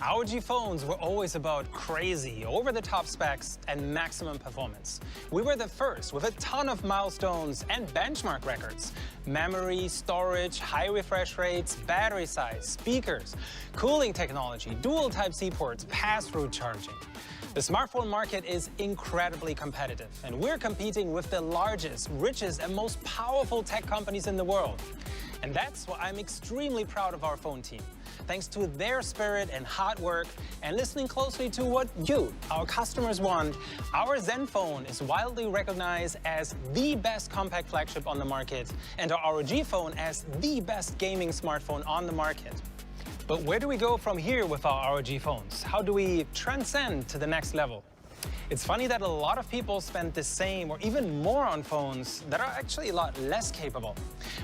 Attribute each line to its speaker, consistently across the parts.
Speaker 1: ROG phones were always about crazy, over-the-top specs and maximum performance. We were the first with a ton of milestones and benchmark records. Memory, storage, high refresh rates, battery size, speakers, cooling technology, dual Type-C ports, pass-through charging. The smartphone market is incredibly competitive, and we're competing with the largest, richest, and most powerful tech companies in the world. And that's why I'm extremely proud of our phone team. Thanks to their spirit and hard work and listening closely to what you, our customers, want, our Zenfone is widely recognized as the best compact flagship on the market and our ROG phone as the best gaming smartphone on the market. But where do we go from here with our ROG phones? How do we transcend to the next level? It's funny that a lot of people spend the same or even more on phones that are actually a lot less capable.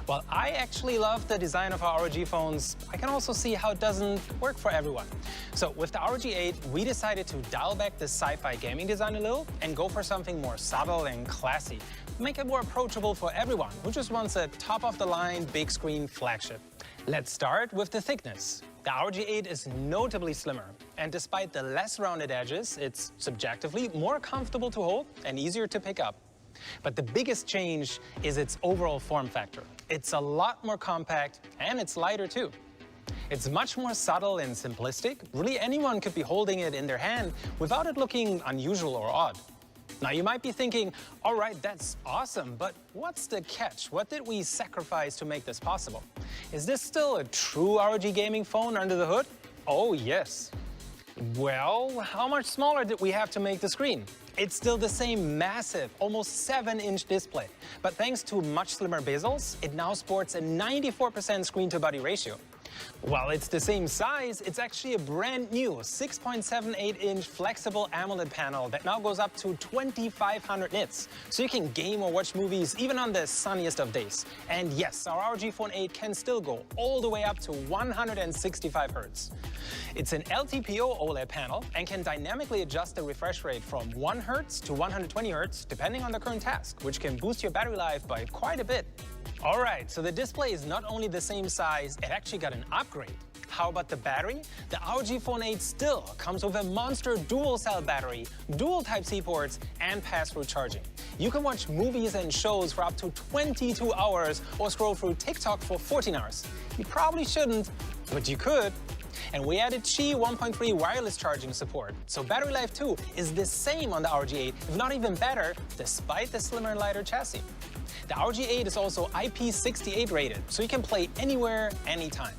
Speaker 1: While I actually love the design of our ROG phones, I can also see how it doesn't work for everyone. So with the ROG 8, we decided to dial back the sci-fi gaming design a little and go for something more subtle and classy. Make it more approachable for everyone who just wants a top-of-the-line big screen flagship. Let's start with the thickness. The ROG 8 is notably slimmer, and despite the less rounded edges, it's subjectively more comfortable to hold and easier to pick up. But the biggest change is its overall form factor. It's a lot more compact, and it's lighter too. It's much more subtle and simplistic. Really, anyone could be holding it in their hand without it looking unusual or odd. Now, you might be thinking, all right, that's awesome, but what's the catch? What did we sacrifice to make this possible? Is this still a true ROG gaming phone under the hood? Oh, yes. Well, how much smaller did we have to make the screen? It's still the same massive, almost 7-inch display, but thanks to much slimmer bezels, it now sports a 94% screen-to-body ratio. While it's the same size, it's actually a brand new 6.78-inch flexible AMOLED panel that now goes up to 2500 nits, so you can game or watch movies even on the sunniest of days. And yes, our ROG Phone 8 can still go all the way up to 165 Hz. It's an LTPO OLED panel and can dynamically adjust the refresh rate from 1 Hz to 120 Hz depending on the current task, which can boost your battery life by quite a bit. All right, so the display is not only the same size, it actually got an upgrade. How about the battery? The ROG Phone 8 still comes with a monster dual-cell battery, dual Type-C ports, and pass-through charging. You can watch movies and shows for up to 22 hours or scroll through TikTok for 14 hours. You probably shouldn't, but you could. And we added Qi 1.3 wireless charging support, so battery life too is the same on the ROG 8, if not even better, despite the slimmer and lighter chassis. The ROG 8 is also IP68 rated, so you can play anywhere, anytime.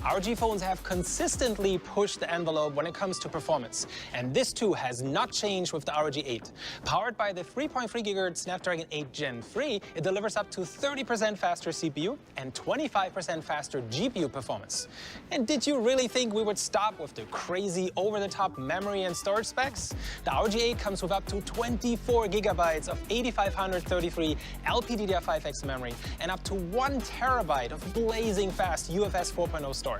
Speaker 1: ROG phones have consistently pushed the envelope when it comes to performance, and this too has not changed with the ROG 8. Powered by the 3.3 GHz Snapdragon 8 Gen 3, it delivers up to 30% faster CPU and 25% faster GPU performance. And did you really think we would stop with the crazy over-the-top memory and storage specs? The ROG 8 comes with up to 24 GB of 8533 LPDDR5X memory and up to 1 TB of blazing fast UFS 4.0 storage.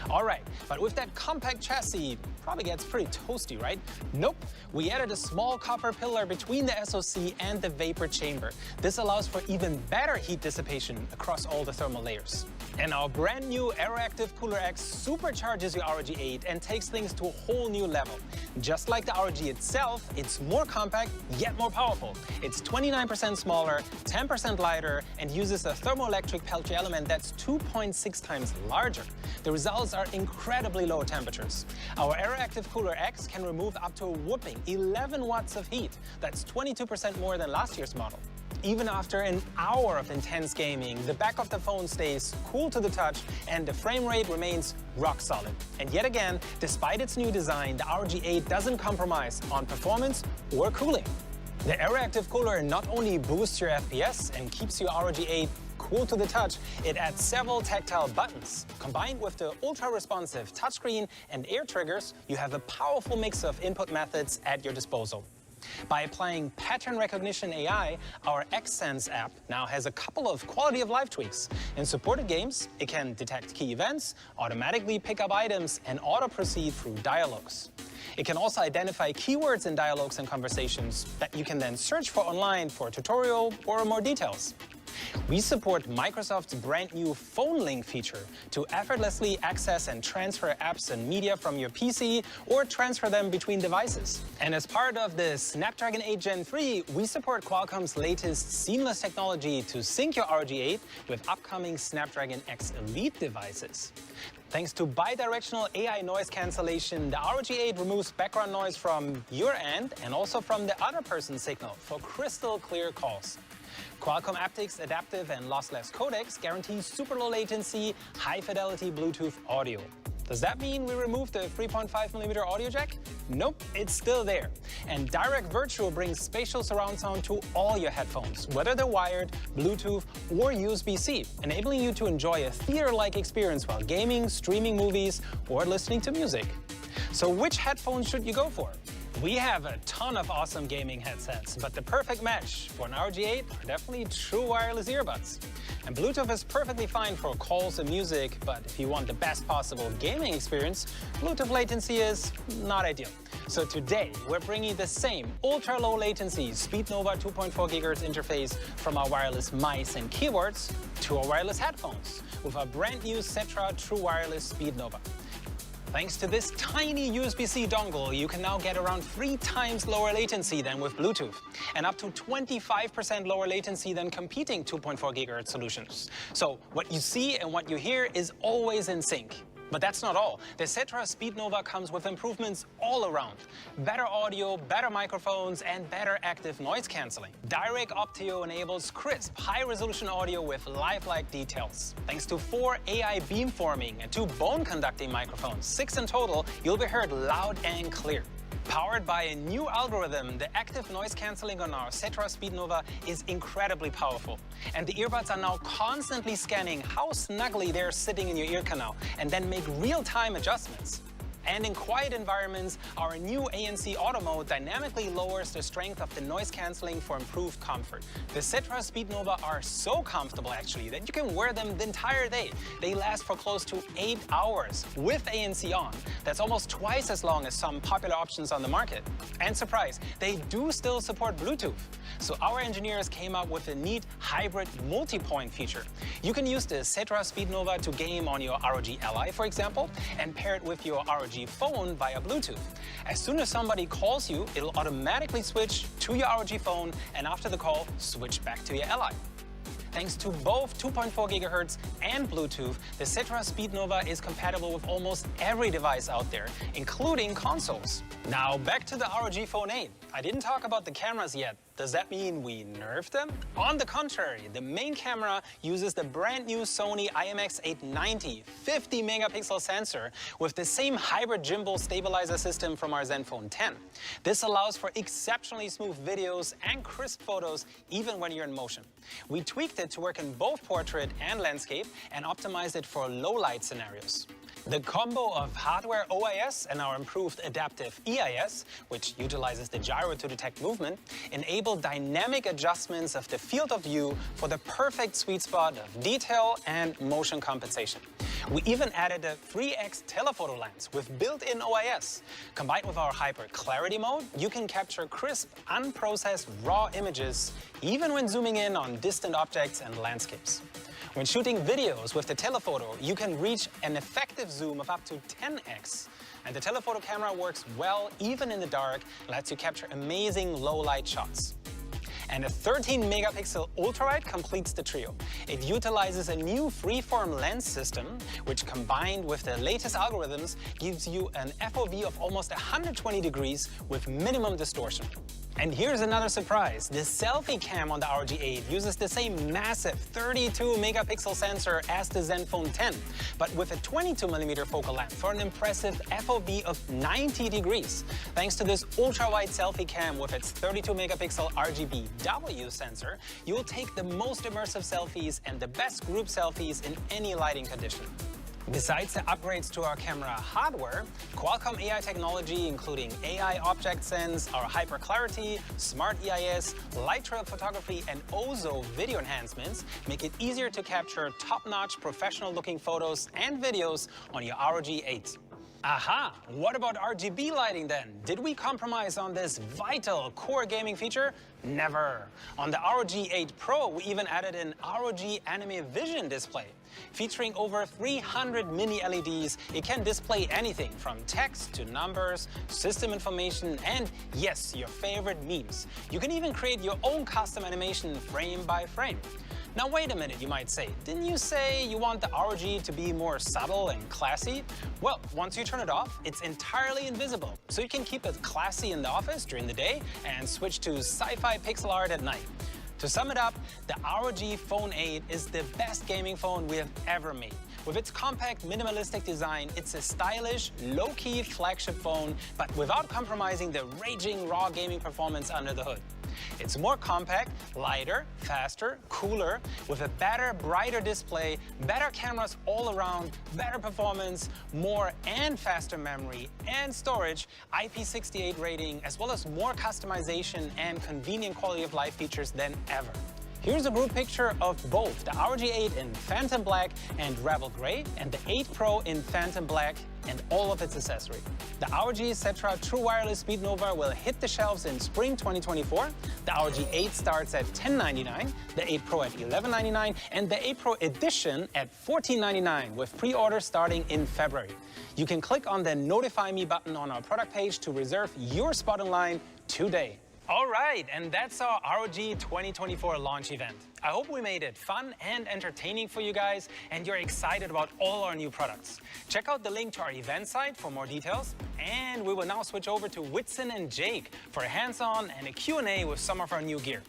Speaker 1: All right, but with that compact chassis, it probably gets pretty toasty, right? Nope, we added a small copper pillar between the SoC and the vapor chamber. This allows for even better heat dissipation across all the thermal layers. And our brand new AeroActive Cooler X supercharges your ROG 8 and takes things to a whole new level. Just like the ROG itself, it's more compact, yet more powerful. It's 29% smaller, 10% lighter, and uses a thermoelectric pelletry element that's 2.6 times larger. The results are incredibly low temperatures. Our AeroActive Cooler X can remove up to a whopping 11 watts of heat. That's 22% more than last year's model. Even after an hour of intense gaming, the back of the phone stays cool to the touch and the frame rate remains rock solid. And yet again, despite its new design, the ROG 8 doesn't compromise on performance or cooling. The AeroActive Cooler not only boosts your FPS and keeps your ROG 8 cool to the touch, it adds several tactile buttons. Combined with the ultra-responsive touchscreen and air triggers, you have a powerful mix of input methods at your disposal. By applying pattern recognition AI, our XSense app now has a couple of quality of life tweaks. In supported games, it can detect key events, automatically pick up items, and auto-proceed through dialogues. It can also identify keywords in dialogues and conversations that you can then search for online for a tutorial or more details. We support Microsoft's brand new Phone Link feature to effortlessly access and transfer apps and media from your PC or transfer them between devices. And as part of the Snapdragon 8 Gen 3, we support Qualcomm's latest seamless technology to sync your ROG 8 with upcoming Snapdragon X Elite devices. Thanks to bidirectional AI noise cancellation, the ROG 8 removes background noise from your end and also from the other person's signal for crystal clear calls. Qualcomm aptX adaptive and lossless codecs guarantees super low latency, high fidelity Bluetooth audio. Does that mean we removed the 3.5mm audio jack? Nope, it's still there. And Direct Virtual brings spatial surround sound to all your headphones, whether they're wired, Bluetooth, or USB-C, enabling you to enjoy a theater-like experience while gaming, streaming movies, or listening to music. So which headphones should you go for? We have a ton of awesome gaming headsets, but the perfect match for an ROG 8 are definitely true wireless earbuds. And Bluetooth is perfectly fine for calls and music, but if you want the best possible gaming experience, Bluetooth latency is not ideal. So today, we're bringing the same ultra-low latency SpeedNova 2.4 GHz interface from our wireless mice and keyboards to our wireless headphones with our brand new Cetra True Wireless SpeedNova. Thanks to this tiny USB-C dongle, you can now get around 3 times lower latency than with Bluetooth, and up to 25% lower latency than competing 2.4 GHz solutions. So what you see and what you hear is always in sync. But that's not all. The Cetra SpeedNova comes with improvements all around. Better audio, better microphones, and better active noise canceling. Direct Optio enables crisp, high-resolution audio with lifelike details. Thanks to 4 AI beamforming and 2 bone-conducting microphones, 6 in total, you'll be heard loud and clear. Powered by a new algorithm, the active noise cancelling on our Cetra SpeedNova is incredibly powerful. And the earbuds are now constantly scanning how snugly they're sitting in your ear canal and then make real-time adjustments. And in quiet environments, our new ANC Auto Mode dynamically lowers the strength of the noise cancelling for improved comfort. The Cetra SpeedNova are so comfortable actually that you can wear them the entire day. They last for close to 8 hours with ANC on. That's almost twice as long as some popular options on the market. And surprise, they do still support Bluetooth. So our engineers came up with a neat hybrid multi-point feature. You can use the Cetra SpeedNova to game on your ROG Ally, for example, and pair it with your ROG phone via Bluetooth. As soon as somebody calls you, it'll automatically switch to your ROG phone, and after the call, switch back to your Ally. Thanks to both 2.4 GHz and Bluetooth, the Cetra SpeedNova is compatible with almost every device out there, including consoles. Now back to the ROG Phone 8. I didn't talk about the cameras yet. Does that mean we nerfed them? On the contrary, the main camera uses the brand new Sony IMX890 50-megapixel sensor with the same hybrid gimbal stabilizer system from our Zenfone 10. This allows for exceptionally smooth videos and crisp photos even when you're in motion. We tweaked it to work in both portrait and landscape and optimized it for low-light scenarios. The combo of hardware OIS and our improved adaptive EIS, which utilizes the gyro to detect movement, enable dynamic adjustments of the field of view for the perfect sweet spot of detail and motion compensation. We even added a 3x telephoto lens with built-in OIS. Combined with our hyper clarity mode, you can capture crisp, unprocessed raw images, even when zooming in on distant objects and landscapes. When shooting videos with the telephoto, you can reach an effective zoom of up to 10x. And the telephoto camera works well even in the dark and lets you capture amazing low-light shots. And a 13-megapixel ultrawide completes the trio. It utilizes a new freeform lens system, which combined with the latest algorithms gives you an FOV of almost 120 degrees with minimum distortion. And here's another surprise. The selfie cam on the ROG 8 uses the same massive 32-megapixel sensor as the Zenfone 10, but with a 22mm focal length for an impressive FOV of 90 degrees. Thanks to this ultra-wide selfie cam with its 32-megapixel RGB-W sensor, you'll take the most immersive selfies and the best group selfies in any lighting condition. Besides the upgrades to our camera hardware, Qualcomm AI technology, including AI Object Sense, our Hyper Clarity, Smart EIS, Light Trail Photography, and OZO video enhancements make it easier to capture top-notch professional-looking photos and videos on your ROG 8. Aha! What about RGB lighting then? Did we compromise on this vital core gaming feature? Never. On the ROG 8 Pro, we even added an ROG Anime Vision display. Featuring over 300 mini LEDs, it can display anything from text to numbers, system information, and yes, your favorite memes. You can even create your own custom animation frame by frame. Now wait a minute, you might say. Didn't you say you want the ROG to be more subtle and classy? Well, once you turn it off, it's entirely invisible, so you can keep it classy in the office during the day and switch to sci-fi pixel art at night. To sum it up, the ROG Phone 8 is the best gaming phone we have ever made. With its compact, minimalistic design, it's a stylish, low-key flagship phone, but without compromising the raging raw gaming performance under the hood. It's more compact, lighter, faster, cooler, with a better, brighter display, better cameras all around, better performance, more and faster memory and storage, IP68 rating, as well as more customization and convenient quality of life features than ever. Here's a group picture of both the ROG 8 in Phantom Black and Revel Grey, and the 8 Pro in Phantom Black and all of its accessories. The ROG Cetra True Wireless Speed Nova will hit the shelves in spring 2024. The ROG 8 starts at $1099, the 8 Pro at $1199, and the 8 Pro Edition at $1499, with pre-order starting in February. You can click on the Notify Me button on our product page to reserve your spot in line today. All right, and that's our ROG 2024 launch event. I hope we made it fun and entertaining for you guys, and you're excited about all our new products. Check out the link to our event site for more details, and we will now switch over to Whitson and Jake for a hands-on and a Q&A with some of our new gear.